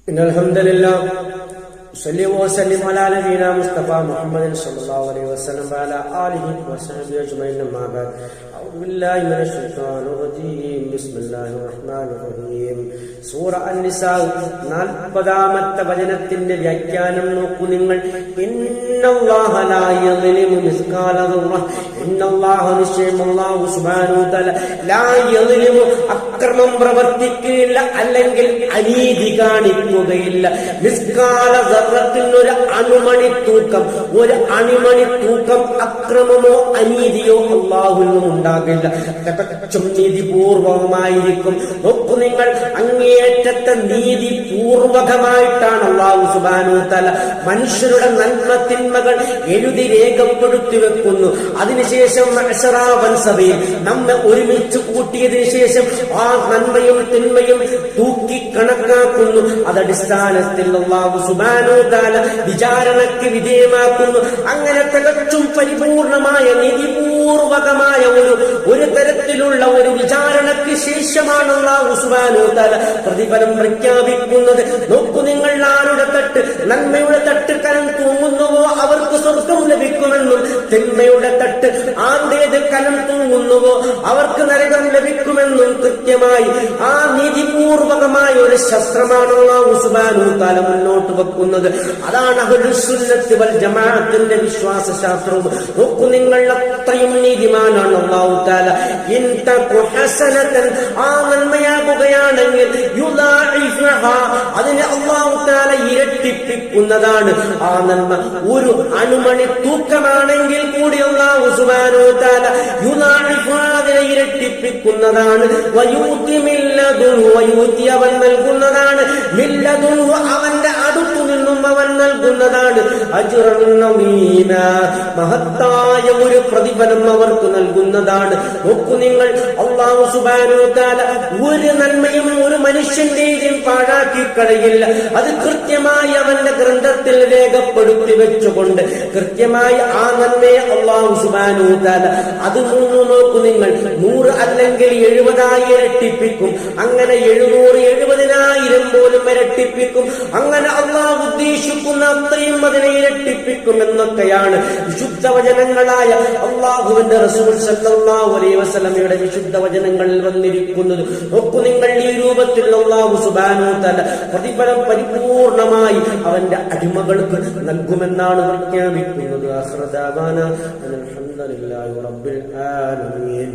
إن الحمد لله صلى وسلم على نبينا مصطفى محمد صلى الله عليه وسلم وعلى آله وصحبه أجمعين أما بعد أعوذ بالله من الشيطان الرجيم بسم الله الرحمن الرحيم സൂറ അൻ-നിസാ 40ാമത്തെ വചനത്തിന്റെ വ്യാഖ്യാനം നോക്കൂ നിങ്ങൾ. ഇന്നല്ലാഹ ലാ യദ്ലിമു മിസ്കാല ദർറ, ഇന്നല്ലാഹ നിശ്ചയം അല്ലാഹു സുബ്ഹാനഹു വതആല ലാ യദ്ലിമു അക്രമം പ്രവർത്തിക്കുകയില്ല, അല്ലെങ്കിൽ അനീതി കാണിക്കുകയില്ല. മിസ്കാല ദർറത്തിനൊരു അണുമണി തൂക്കം, ഒരു അണിമണി തൂക്കം അക്രമമോ അനീതിയോ അല്ലാഹുവിൽ നിന്നും ഉണ്ടാകില്ല. തികച്ചും നീതിപൂർവമായിരിക്കും. നോക്കൂ നിങ്ങൾ, അങ്ങേയറ്റത്തെ നീതിപൂർവകമായിട്ടാണ് അല്ലാഹു സുബ്ഹാനഹു വതആല മനുഷ്യരുടെ നന്മ തിന്മകൾ എഴുതി രേഖപ്പെടുത്തി വെക്കുന്നു. അതിനുശേഷം മഅ്ശറാവൻ സബീൽ, നമ്മെ ഒരുമിച്ച് കൂട്ടിയതിനു ശേഷം ആ നന്മയും തിന്മയും തൂക്കി കണക്കാക്കുന്നു. അതടിസ്ഥാനത്തിൽ അല്ലാഹു സുബ്ഹാനഹു വതആല വിചാരണയ്ക്ക് വിധേയമാക്കുന്നു. അങ്ങനെ തികച്ചും പരിപൂർണമായ നീതിപൂർവകമായ ഒരു തരത്തിലുള്ള ഒരു വിചാരണയ്ക്ക് ശേഷമാണ് അല്ലാഹു സുബ്ഹാനഹു വതആല പ്രതിഫലം പ്രഖ്യാപിക്കുന്നത്. നോക്കൂ നിങ്ങൾ, ആരുടെ തട്ട് നന്മയുടെ തട്ട് കരം തൂങ്ങുന്നുവോ അവർക്ക് സ്വർഗം ലഭിക്കുമെന്നും, തിന്മയുടെ തട്ട് ആരുടേത് കരം തൂങ്ങുന്നുവോ അവർക്ക് നരകം ലഭിക്കുമെന്നും കൃത്യമായി ആ നീതിപൂർവകമായ ഒരു ശസ്ത്രമാണ് അല്ലാഹു സുബ്ഹാനഹു വതആല മുന്നോട്ട് വെക്കുന്നത്. അതാണ് അഹ്ലുസ് സുന്നത്ത് വൽ ജമാഅത്തിന്റെ വിശ്വാസ ശാസ്ത്രവും. നോക്കൂ നിങ്ങൾ, അത്രയും നീതിമാനാണ് അല്ലാഹു തആല. ഇൻ തഖു ഹസനതൻ, ആ നന്മയാകുകയാണെങ്കിൽ യുദാഇഫഹാ, അതിനെ അല്ലാഹു തആല ഇരട്ടിപ്പിക്കുന്നതാണ്. ആ നന്മ ഒരു അണുമണി തൂക്കമാണെങ്കിൽ കൂടി അല്ലാഹു സുബ്ഹാനഹു വതആല യുദാഇഫഹാ, അതിനെ ഇരട്ടിപ്പിക്കുന്നതാണ്. വയൂതി മില്ലദുഹു, വയൂതി അവൻ നൽകുന്നതാണ്. മില്ലദുഹു, അവന്റെ അടുത്തു നിന്നും അവൻ നൽകുന്നതാണ്. അജ്റൻ നമീന, മഹത്തായ ഒരു പ്രതിഫലം അവർക്ക് നൽകുന്നതാണ്. നോക്കൂ നിങ്ങൾ, അല്ലാഹു സുബ്ഹാനഹു വതആല ഒരു നന്മയും ഒരു മനുഷ്യന്റെയും പാഴാക്കി കളയില്ല. അത് കൃത്യമായി അവന്റെ ഗ്രന്ഥത്തിൽ രേഖപ്പെടുത്തി വെച്ചുകൊണ്ട് കൃത്യമായി ആ നന്മയെ അല്ലാഹു സുബ്ഹാനഹു വതആല അത് നോക്കൂ നിങ്ങൾ, 100 അല്ലെങ്കിൽ 70 ഇരട്ടിപ്പിക്കും. അങ്ങനെ 700 70,000 പോലും ഇരട്ടിപ്പിക്കും. അങ്ങനെ അല്ലാഹു ഉദ്ദേശിക്കുന്ന അത്രയും അതിനെ ഇരട്ടിപ്പിക്കും എന്നൊക്കെയാണ് വിശുദ്ധ വചനങ്ങളായ അല്ലാഹുവിന്റെ റസൂൽ സല്ലല്ലാഹു അലൈഹി വസല്ലമയുടെ വിശുദ്ധ വചനങ്ങളിൽ വന്നിരിക്കുന്നത്. നോക്കൂ നിങ്ങൾ, ഈ രൂപത്തിൽ അല്ലാഹു സുബ്ഹാനഹു വതആല പ്രതിഫലം പരിപൂർണമായി അവന്റെ അടിമകൾക്ക് നൽകുമെന്നാണ് പ്രഖ്യാപിക്കുന്നത്. ആഖിറ ദഅവാനാ അൽഹംദുലില്ലാഹി റബ്ബിൽ ആലമീൻ.